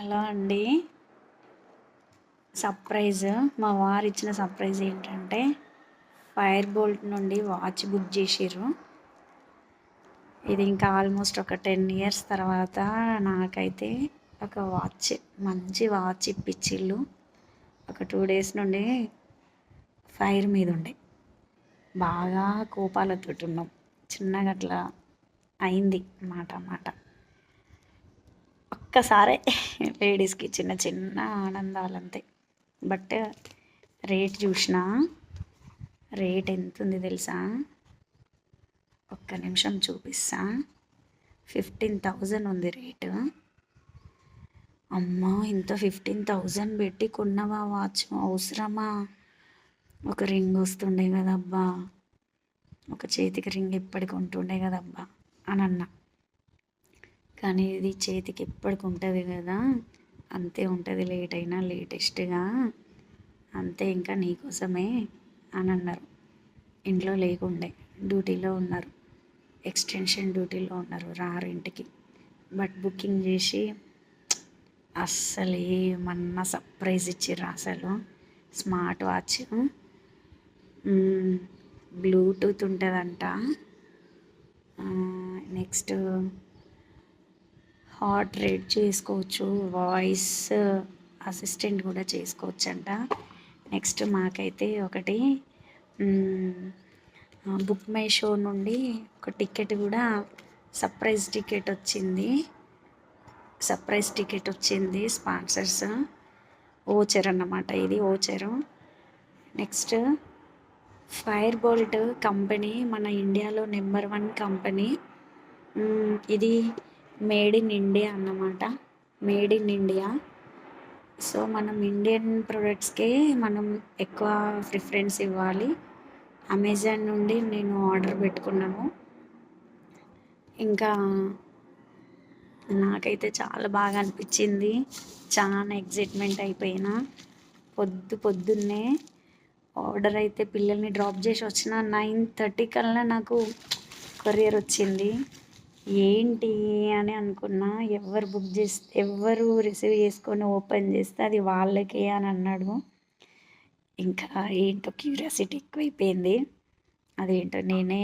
Hello అండి. Surprise మా వారు ఇచ్చిన సర్ప్రైజ్ ఏంటంటే ఫైర్ బోల్ట్ నుండి వాచ్ బుక్ చేసిర్రు. ఇది ఇంకా ఆల్మోస్ట్ ఒక 10 ఇయర్స్ తర్వాత నాకైతే ఒక వాచ్, మంచి వాచ్ ఇప్పించిళ్ళు. ఒక 2 డేస్ నుండి ఫైర్ మీద ఉండే బాగా కోపాలతోటి ఉన్నాం. చిన్నగా అట్లా అయింది మాట మాట. ఒక్కసారే లేడీస్కి చిన్న చిన్న ఆనందాలు అంతే. బట్ రేట్ చూసినా, రేట్ ఎంత ఉంది తెలుసా? ఒక్క నిమిషం చూపిస్తా. 15,000 ఉంది రేటు. అమ్మా, ఇంత 15,000 పెట్టి కొన్నవా వాచ్? అవసరమా? ఒక రింగ్ వస్తుండే కదబ్బా, ఒక చేతికి రింగ్ ఎప్పటికి ఉంటుండే కదబ్బా అని అన్నా. కానీ ఇది చేతికి ఎప్పటికి ఉంటుంది కదా, అంతే ఉంటుంది, లేట్ అయినా లేటెస్ట్గా అంతే, ఇంకా నీకోసమే అని అన్నారు. ఇంట్లో లేకుండే, డ్యూటీలో ఉన్నారు, ఎక్స్టెన్షన్ డ్యూటీలో ఉన్నారు, రారు ఇంటికి. బట్ బుకింగ్ చేసి అస్సలు ఏమన్నా సర్ప్రైజ్ ఇచ్చిర్రు అసలు. స్మార్ట్ వాచ్, బ్లూటూత్ ఉంటుందంట. నెక్స్ట్ హార్ట్ రేట్ చేసుకోవచ్చు, వాయిస్ అసిస్టెంట్ కూడా చేసుకోవచ్చంట. నెక్స్ట్ మాకైతే ఒకటి బుక్ మై షో నుండి ఒక టికెట్ కూడా, సర్ప్రైజ్ టికెట్ వచ్చింది. స్పాన్సర్స్ ఓచర్ అన్నమాట, ఇది voucher. Next fire boltt company మన ఇండియాలో నెంబర్ 1 కంపెనీ. ఇది మేడ్ ఇన్ ఇండియా అన్నమాట, మేడ్ ఇన్ ఇండియా. సో మనం ఇండియన్ ప్రొడక్ట్స్కే మనం ఎక్కువ ప్రిఫరెన్స్ ఇవ్వాలి. అమెజాన్ నుండి నేను ఆర్డర్ పెట్టుకున్నాను. ఇంకా నాకైతే చాలా బాగా అనిపించింది, చాలా ఎగ్జైట్మెంట్ అయిపోయినా. పొద్దున్నే ఆర్డర్ అయితే పిల్లల్ని డ్రాప్ చేసి వచ్చిన 9:30 కల్లా నాకు కొరియర్ వచ్చింది. ఏంటి అని అనుకున్నా. ఎవరు రిసీవ్ చేసుకొని ఓపెన్ చేస్తే అది వాళ్ళకే అని అన్నాడు. ఇంకా ఏంటో క్యూరియాసిటీ ఎక్కువైపోయింది. అదేంటో నేనే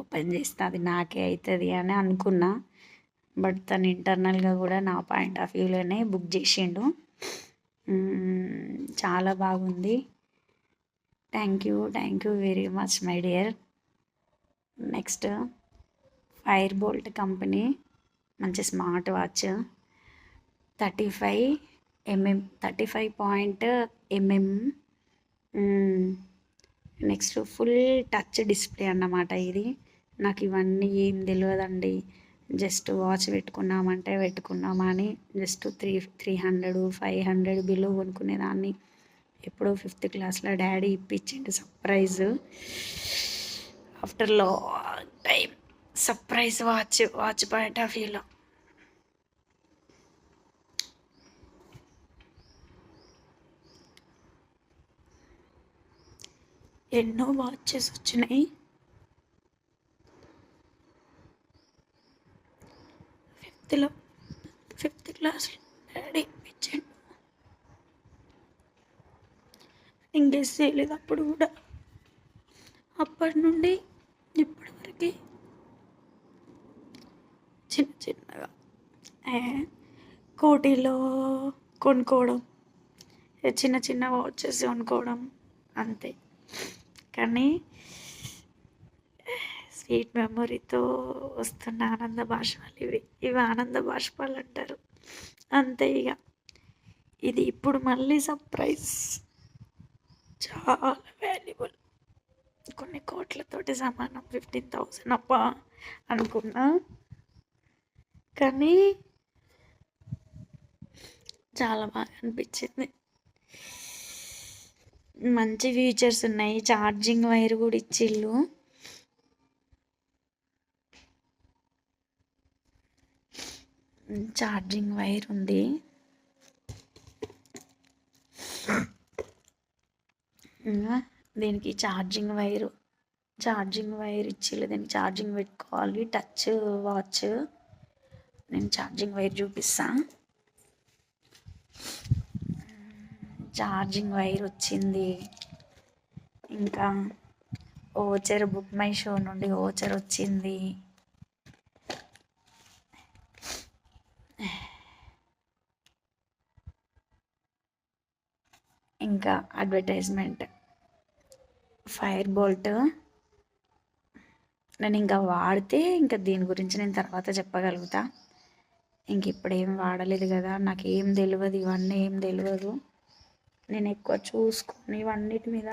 ఓపెన్ చేస్తే అది నాకే అవుతుంది అని అనుకున్నా. బట్ తను ఇంటర్నల్గా కూడా నా పాయింట్ ఆఫ్ వ్యూలోనే బుక్ చేసిండు. చాలా బాగుంది. Thank you very much my dear. Next fire boltt company మంచి smart watch, 35mm. Next full touch display అన్నమాట ఇది. నాకు ఇవన్నీ ఏం తెలియదండి, జస్ట్ వాచ్ పెట్టుకున్నామా అని జస్ట్ 300 500 బిలో కొనుక్కునేదాన్ని. ఎప్పుడో 5th క్లాస్లో డాడీ ఇప్పించిండు surprise. After long time surprise watch point of వ్యూలో. ఎన్నో వాచెస్ వచ్చినాయి. 5th క్లాస్లో డాడీ ఇప్పించాడు. నేను గెస్ చేయలేదు అప్పుడు కూడా. అప్పటి నుండి ఇప్పటి వరకు చిన్నగా కోటిలో కొనుక్కోవడం, చిన్న వాచెస్ కొనుక్కోవడం అంతే. కానీ స్వీట్ మెమొరీతో వస్తున్న ఆనంద బాష్పాలు ఇవి ఆనంద బాష్పాలు అంటారు అంతే. ఇక ఇది ఇప్పుడు మళ్ళీ సర్ప్రైజ్, చాలా వాల్యుబుల్, కొన్ని కోట్లతోటి సమానం. 15,000 అబ్బా అనుకున్నా, కానీ చాలా బాగా అనిపించింది. మంచి ఫీచర్స్ ఉన్నాయి, ఛార్జింగ్ వైర్ కూడా ఇచ్చిళ్ళు. ఛార్జింగ్ వైర్ ఉంది. దీనికి ఛార్జింగ్ వైర్ ఇచ్చిళ్ళు. దీనికి ఛార్జింగ్ పెట్టుకోవాలి. Touch watch. నేను ఛార్జింగ్ వైర్ చూపిస్తా. ఛార్జింగ్ వైర్ వచ్చింది. ఇంకా ఓచర్ బుక్ మై షో నుండి ఓచర్ వచ్చింది. ఇంకా అడ్వర్టైజ్మెంట్ ఫైర్ బోల్ట్. నేను ఇంకా వాడితే ఇంకా దీని గురించి నేను తర్వాత చెప్పగలుగుతా. ఇంక ఇప్పుడు ఏం వాడలేదు కదా, నాకు ఏం తెలియదు, ఇవన్నీ ఏం తెలియదు. నేను ఎక్కువ చూసుకొని ఇవన్నిటి మీద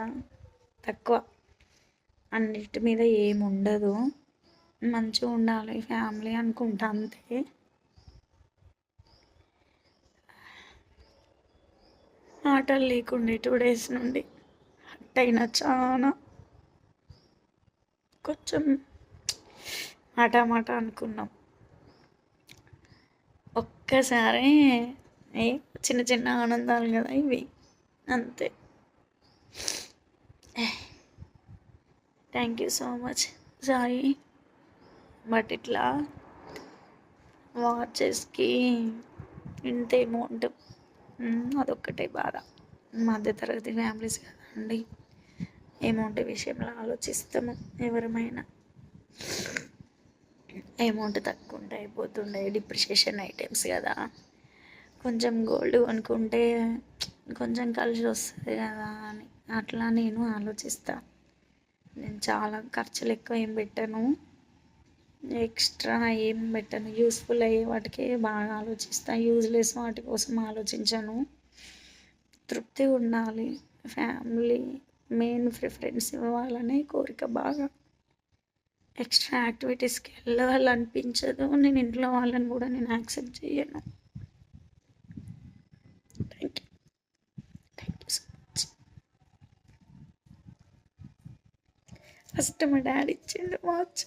తక్కువ, అన్నిటి మీద ఏమి ఉండదు. మంచిగా ఉండాలి ఫ్యామిలీ అనుకుంటా అంతే. మాటలు లేకుండే 2 డేస్ నుండి హట్ అయినా చాలా. కొంచెం మాట అనుకున్నాం. ఒక్కసారి ఏ చిన్న చిన్న ఆనందాలు కదా ఇవి, అంతే. Thank you so much Sai. But ఇట్లా వాచెస్కి ఇంత అమౌంట్, అదొక్కటే బాధ. మధ్యతరగతి ఫ్యామిలీస్ కదండి, అమౌంట్ విషయంలో ఆలోచిస్తాము ఎవరమైనా. అమౌంట్ తక్కువ ఉంటే అయిపోతుండే, డిప్రిషియేషన్ ఐటమ్స్ కదా, కొంచెం గోల్డ్ కొనుక్కుంటే కొంచెం కలిసి వస్తుంది కదా అని అట్లా నేను ఆలోచిస్తాను. నేను చాలా ఖర్చులు ఎక్కువ ఏం పెట్టాను, ఎక్స్ట్రా ఏం పెట్టాను. యూస్ఫుల్ అయ్యే వాటికే బాగా ఆలోచిస్తాను, యూజ్లెస్ వాటి కోసం ఆలోచించాను. తృప్తి ఉండాలి, ఫ్యామిలీ మెయిన్ ప్రిఫరెన్స్ ఇవ్వాలనే కోరిక బాగా. ఎక్స్ట్రా యాక్టివిటీస్కి వెళ్ళాలనిపించదు. నేను ఇంట్లో వాళ్ళని కూడా నేను యాక్సెప్ట్ చేయను. Thank you, thank you so much. First మా డాడీ ఇచ్చిండు వాచ్,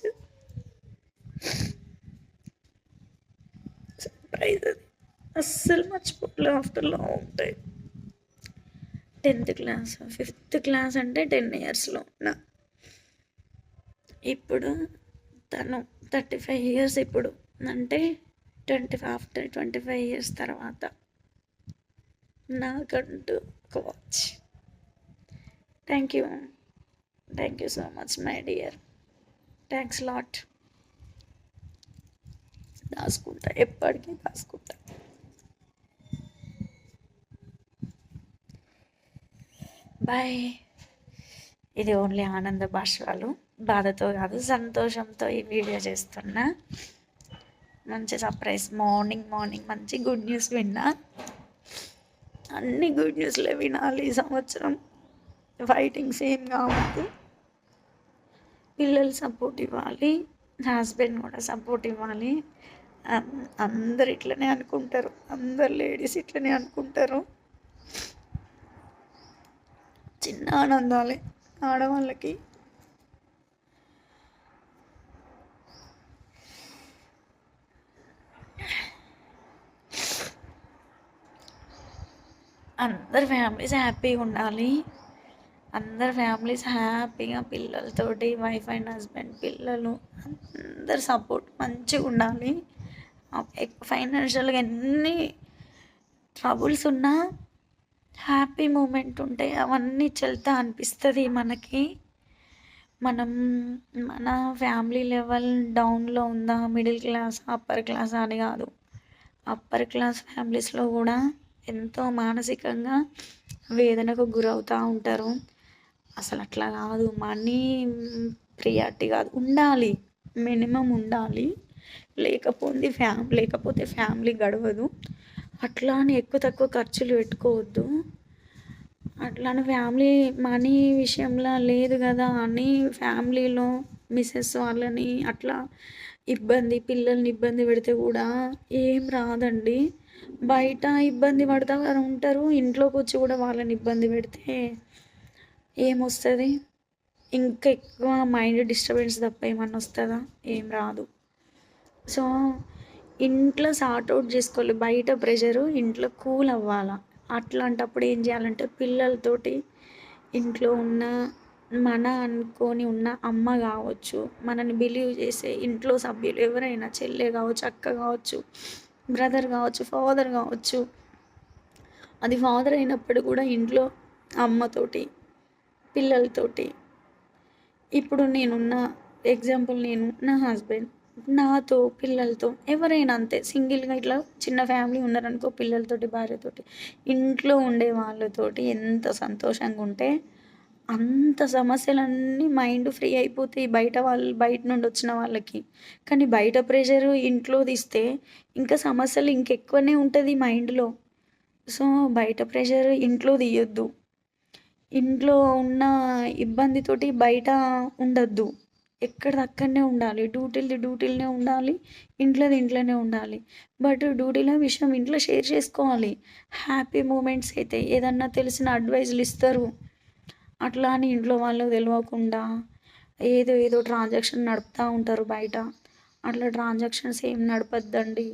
సర్ప్రైజ్ అది, అస్సలు మర్చిపోలే. After long time 10th class 5th class అంటే 10 ఇయర్స్లో ఉన్నా. ఇప్పుడు తను 35 ఇయర్స్, ఇప్పుడు అంటే ఆఫ్టర్ 25 ఇయర్స్ తర్వాత నాకంటూ ఒక watch. Thank you so much my dear, thanks lot. దాచుకుంటా, ఎప్పటికీ దాచుకుంటా. బాయ్. ఇది ఓన్లీ ఆనంద బాష్పాలు, బాధతో కాదు సంతోషంతో ఈ వీడియో చేస్తున్నా. మంచి సర్ప్రైజ్. మార్నింగ్ మంచి గుడ్ న్యూస్ విన్నా. అన్ని గుడ్ న్యూస్లే వినాలి ఈ సంవత్సరం. ఫైటింగ్స్ ఏం కావద్దు. పిల్లలు సపోర్ట్ ఇవ్వాలి, హస్బెండ్ కూడా సపోర్ట్ ఇవ్వాలి. అందరు ఇట్లనే అనుకుంటారు, అందరు లేడీస్ ఇట్లనే అనుకుంటారు. చిన్న ఆనందాలే ఆడవాళ్ళకి. అందరు ఫ్యామిలీస్ హ్యాపీగా ఉండాలి, అందరు ఫ్యామిలీస్ హ్యాపీగా పిల్లలతోటి, వైఫ్ అండ్ హస్బెండ్, పిల్లలు అందరు సపోర్ట్ మంచిగా ఉండాలి. ఫైనాన్షియల్గా ఎన్ని ట్రబుల్స్ ఉన్నా హ్యాపీ మూమెంట్ ఉంటాయి, అవన్నీ చెల్తా అనిపిస్తుంది మనకి. మనం మన ఫ్యామిలీ లెవెల్ డౌన్లో ఉందా, మిడిల్ క్లాస్ అప్పర్ క్లాస్ అని కాదు. అప్పర్ క్లాస్ ఫ్యామిలీస్లో కూడా ఎంతో మానసికంగా వేదనకు గురవుతూ ఉంటారు. అసలు అట్లా కాదు, మనీ ప్రియారిటీ కాదు, ఉండాలి, మినిమం ఉండాలి. లేకపోతే ఫ్యామిలీ గడవదు. అట్లా అని ఎక్కువ తక్కువ ఖర్చులు పెట్టుకోవద్దు. అట్లానే ఫ్యామిలీ మనీ విషయంలో లేదు కదా అని ఫ్యామిలీలో మిస్సెస్ వాళ్ళని అట్లా పిల్లల్ని ఇబ్బంది పెడితే కూడా ఏం రాదండి. బయట ఇబ్బంది పడతా ఉంటారు, ఇంట్లోకి వచ్చి కూడా వాళ్ళని ఇబ్బంది పెడితే ఏమొస్తుంది? ఇంకా ఎక్కువ మైండ్ డిస్టర్బెన్స్ తప్ప ఏమన్నా వస్తుందా? ఏం రాదు. సో ఇంట్లో సార్ట్అవుట్ చేసుకోవాలి, బయట ప్రెషరు ఇంట్లో కూల్ అవ్వాలా. అట్లాంటప్పుడు ఏం చేయాలంటే పిల్లలతోటి ఇంట్లో ఉన్న మన అనుకొని ఉన్న అమ్మ కావచ్చు, మనని బిలీవ్ చేసే ఇంట్లో సభ్యులు ఎవరైనా, చెల్లె కావచ్చు, అక్క కావచ్చు, బ్రదర్ కావచ్చు, ఫాదర్ కావచ్చు, అది ఫాదర్ అయినప్పుడు కూడా ఇంట్లో అమ్మతోటి, పిల్లలతోటి, ఇప్పుడు నేనున్న ఎగ్జాంపుల్ నేను, నా హస్బెండ్, నాతో, పిల్లలతో ఎవరైనా అంతే. సింగిల్‌గా ఇట్లా చిన్న ఫ్యామిలీ ఉన్నారనుకో పిల్లలతోటి, భార్యతోటి, ఇంట్లో ఉండే వాళ్ళతోటి ఎంత సంతోషంగా ఉంటే అంత సమస్యలన్నీ మైండ్ ఫ్రీ అయిపోతాయి బయట నుండి వచ్చిన వాళ్ళకి. కానీ బయట ప్రెషరు ఇంట్లో తీస్తే ఇంకా సమస్యలు ఇంకెక్కువనే ఉంటది మైండ్‌లో. సో, బయట ప్రెషర్ ఇంట్లో తీయొద్దు. ఇంట్లో ఉన్న ఇబ్బందితోటి బయట ఉండొద్దు. ఎక్కడిదక్కడనే ఉండాలి. డ్యూటీలది డ్యూటీలనే ఉండాలి. ఇంట్లోది ఇంట్లోనే ఉండాలి. బట్ డ్యూటీల విషయం ఇంట్లో షేర్ చేసుకోవాలి. హ్యాపీ మూమెంట్స్ అయితే ఏదన్నా తెలిసిన అడ్వైజులు ఇస్తారు. అట్లా అని ఇంట్లో వాళ్ళకి తెలవకుండా ఏదో ఏదో ట్రాన్సాక్షన్ నడుపుతా ఉంటారు బయట. అట్లా ట్రాన్సాక్షన్స్ ఏం నడపద్దండి.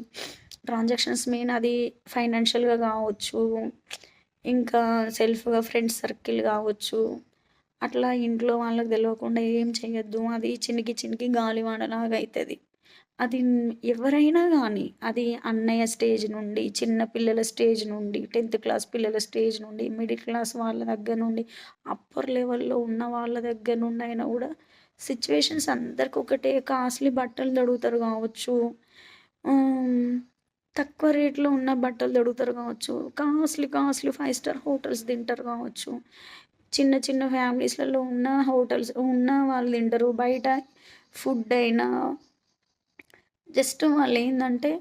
ట్రాన్సాక్షన్స్ మెయిన్ అది ఫైనాన్షియల్‌గా కావచ్చు. ఇంకా సెల్ఫ్‌గా ఫ్రెండ్స్ సర్కిల్ కావచ్చు. అట్లా ఇంట్లో వాళ్ళకి తెలవకుండా ఏం చేయొద్దు. అది చినికి చినికి గాలివానలాగా అయితది. అది ఎవరైనా గానీ, అది అన్నయ్య స్టేజ్ నుండి, చిన్న పిల్లల స్టేజ్ నుండి, 10థ్ క్లాస్ పిల్లల స్టేజ్ నుండి, మిడిల్ క్లాస్ వాళ్ళ దగ్గర నుండి, అప్పర్ లెవెల్‌లో ఉన్న వాళ్ళ దగ్గర నుండి అయినా గూడా సిచ్యువేషన్స్ అందరికి ఒకటే. కాస్ట్‌లీ బట్టలు తొడుగుతారు గావచ్చు. హ్మ్. తక్కువ రేట్‌లో ఉన్న బట్టలు తొడుగుతారు గావచ్చు. కాస్ట్‌లీ 5 స్టార్ హోటల్స్ తింటారు గావచ్చు. చిన్న చిన్న ఫ్యామిలీస్‌లలో ఉన్న హోటల్స్ ఉన్న వాళ్ళు తింటరు. బయట ఫుడ్ అయినా జస్ట్ వాళ్ళేందంటే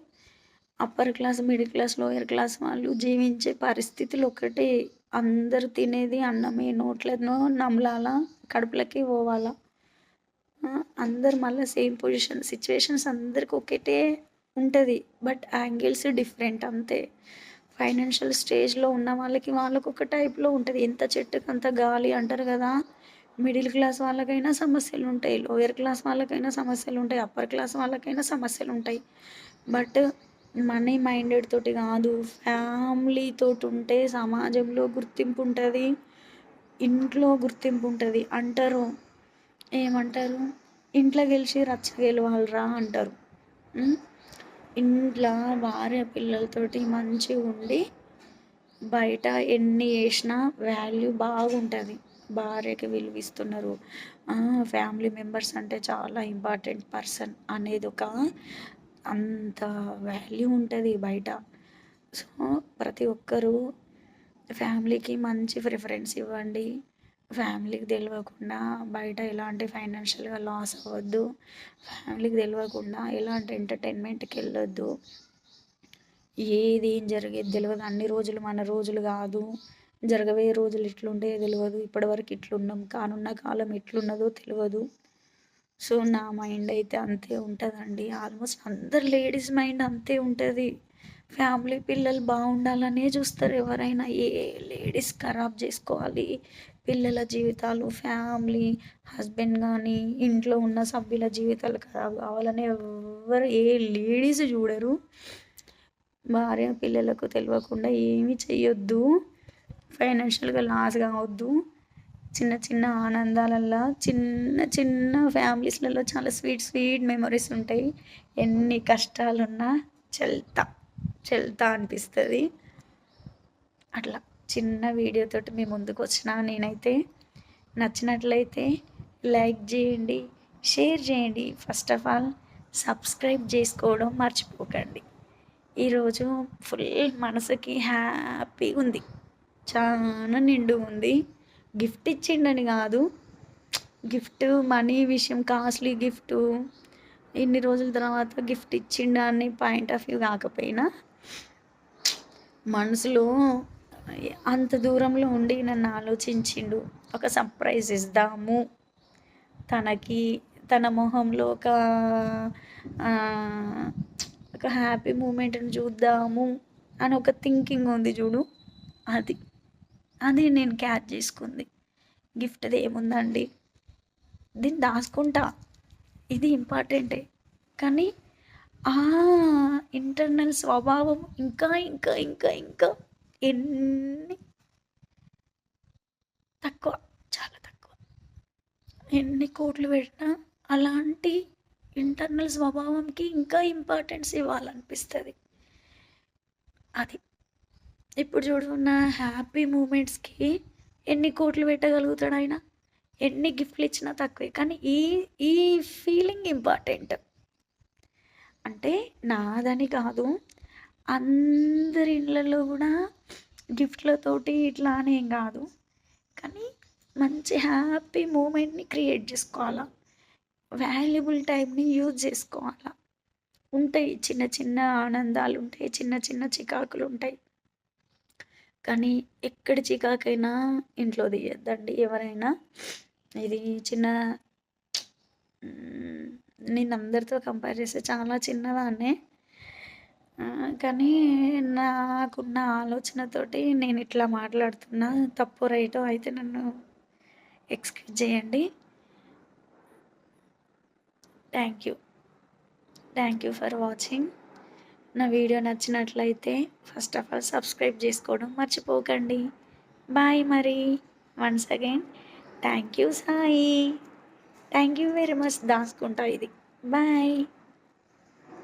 upper class, middle class, lower class వాళ్ళు జీవించే పరిస్థితులు ఒకటే. అందరూ తినేది అన్నమే. నోట్లోనో నమలాలా, కడుపులకి పోవాలా. అందరూ మళ్ళా సేమ్ పొజిషన్. సిచ్యువేషన్స్ అందరికి ఒకటే ఉంటది. బట్ యాంగిల్స్ డిఫరెంట్ అంతే. ఫైనాన్షియల్ స్టేజ్‌లో ఉన్న వాళ్ళకి వాళ్ళకొక టైప్‌లో ఉంటది. ఎంత చెట్టుకి అంత గాలి అంటారు గదా! మిడిల్ క్లాస్ వాళ్ళకైనా సమస్యలుంటాయి. లోయర్ క్లాస్ వాళ్ళకైనా సమస్యలుంటాయి. అప్పర్ క్లాస్ వాళ్ళకైనా సమస్యలుంటాయి. బట్ మనీ మైండెడ్ తోటి గాదు. ఫ్యామిలీ తోటుంటే సమాజంలో గుర్తింపుంటది. ఇంట్లో గుర్తింపుంటది. అంటారు. ఏమంటారు? "ఇంట్ల గెలిచి రచ్చ గెలవాలిరా" అంటారు. హ్మ్. ఇంట్ల భార్య పిల్లలతోటి మంచిగుండి బయట ఎన్ని చేసినా వాల్యూ బాగుంటది. భార్యకి విలువిస్తున్నారు. ఫ్యామిలీ మెంబర్స్ అంటే చాలా ఇంపార్టెంట్ పర్సన్ అనేదొక అంత వాల్యూ ఉంటది బయట. సో, ప్రతి ఒక్కరూ ఫ్యామిలీకి మంచి ప్రిఫరెన్స్ ఇవ్వండి. ఫ్యామిలీకి తెలవకుండా బయట ఎలాంటి ఫైనాన్షియల్‌గా లాస్ అవ్వద్దు. ఫ్యామిలీకి తెలవకుండా ఎలాంటి ఎంటర్‌టైన్‌మెంట్‌కెళ్ళొద్దు. ఏం జరిగేది తెలవదు. అన్ని రోజులు మన రోజులు గాదు. జరగబోయే రోజులు ఎట్లుంటాయో తెలవదు. ఇప్పటివరకు ఇట్లున్నాం. కానున్న కాలం ఎట్లున్నదో తెలవదు. సో, నా మైండ్ అయితే అంతే ఉంటదండి. ఆల్మోస్ట్ అందరు లేడీస్ మైండ్ అంతే ఉంటది. ఫ్యామిలీ, పిల్లలు బాగుండాలనే చూస్తారు ఎవరైనా. ఏ లేడీస్ ఖరాబ్ జేసుకోవాలి, పిల్లల జీవితాలు, ఫ్యామిలీ, హస్బెండ్ గానీ, ఇంట్లో ఉన్న సభ్యుల జీవితాలు ఖరాబ్ కావాలని ఎవ్వరు ఏ లేడీస్ చూడరు. భార్య, పిల్లలకు తెలవకుండా ఏమి చెయ్యొద్దు. ఫైనాన్షియల్‌గా లాస్ కావద్దు. చిన్న చిన్న ఆనందాలల్లా చిన్న చిన్న ఫ్యామిలీస్‌లలో చాలా స్వీట్ మెమోరీస్ ఉంటాయి. ఎన్ని కష్టాలున్నా చెల్తా, చెల్తా అనిపిస్తది. అట్లా చిన్న వీడియోతోటి మీ ముందుకొచ్చిన నేనైతే. నచ్చినట్లయితే లైక్ చేయండి, షేర్ చేయండి. ఫస్ట్ ఆఫ్ ఆల్ సబ్స్క్రైబ్ చేసుకోవడం మర్చిపోకండి. ఈరోజు ఫుల్ మనసుకి హ్యాపీగుంది. చానా నిండుగుంది. గిఫ్ట్ ఇచ్చిండని గాదు. గిఫ్ట్ మనీ విషయం కాస్ట్‌లీ గిఫ్టు, ఇన్ని రోజుల తర్వాత గిఫ్ట్ ఇచ్చిండా అని పాయింట్ ఆఫ్ వ్యూ కాకపోయినా, మనసులో అంత దూరంలో ఉండి నన్ను ఆలోచించిండు. ఒక సర్ప్రైజ్ ఇద్దాము తనకి, తన మొహంలో ఆహ్, ఒక హ్యాపీ మూమెంట్‌ని చూద్దాము అని ఒక థింకింగ్ ఉంది చూడు. అది. అది నేను క్యాచ్ చేసుకుంది. గిఫ్ట్‌ది ఏముందండి, దీన్ని దాసుకుంటా. ఇది ఇంపార్టెంటే. కానీ ఆ ఇంటర్నల్ స్వభావం ఇంకా ఎన్ని తక్కువ. చాలా తక్కువ. ఎన్ని కోట్లు పెట్టినా అలాంటి ఇంటర్నల్ స్వభావంకి ఇంకా ఇంపార్టెన్స్ ఇవ్వాలనిపిస్తది. అది. ఇప్పుడు చూడు నా హ్యాపీ మూమెంట్స్‌కి ఎన్ని కోట్లు పెట్టగలుగుతాడు ఆయన? ఎన్ని గిఫ్ట్‌లు ఇచ్చినా తక్కువే. కానీ ఈ ఈ ఫీలింగ్ ఇంపార్టెంట్. అంటే నాదని కాదు. అందరి ఇళ్ళలో గూడా గిఫ్ట్‌లతోటి ఇట్లా అని ఏం గాదు. కానీ మంచి హ్యాపీ మూమెంట్‌ని క్రియేట్ జేసుకోవాలా. వాల్యుబుల్ టైమ్‌ని యూజ్ జేసుకోవాలా. ఉంటాయి చిన్న చిన్న ఆనందాలుంటాయి. చిన్న చిన్న చికాకులుంటాయి. కానీ ఎక్కడి చికాకైనా ఇంట్లో తీయొద్దండి ఎవరైనా. ఇది చిన్న హ్మ్. నేనందరితో కంపేర్ చేస్తే చాలా చిన్నదాన్నే. కానీ నాకున్న ఆలోచనతోటి నేనిట్లా మాట్లాడుతున్నా. తప్పో, రైటో అయితే నన్ను ఎక్స్‌క్యూజ్ చేయండి. Thank you. Thank you for watching. నా వీడియో నచ్చినట్లయితే ఫస్ట్ ఆఫ్ ఆల్ సబ్స్క్రైబ్ చేసుకోవడం మర్చిపోకండి. బాయ్ మరి. Once again thank you Sai. Thank you very much. దాసుకుంటా ఇది. బాయ్.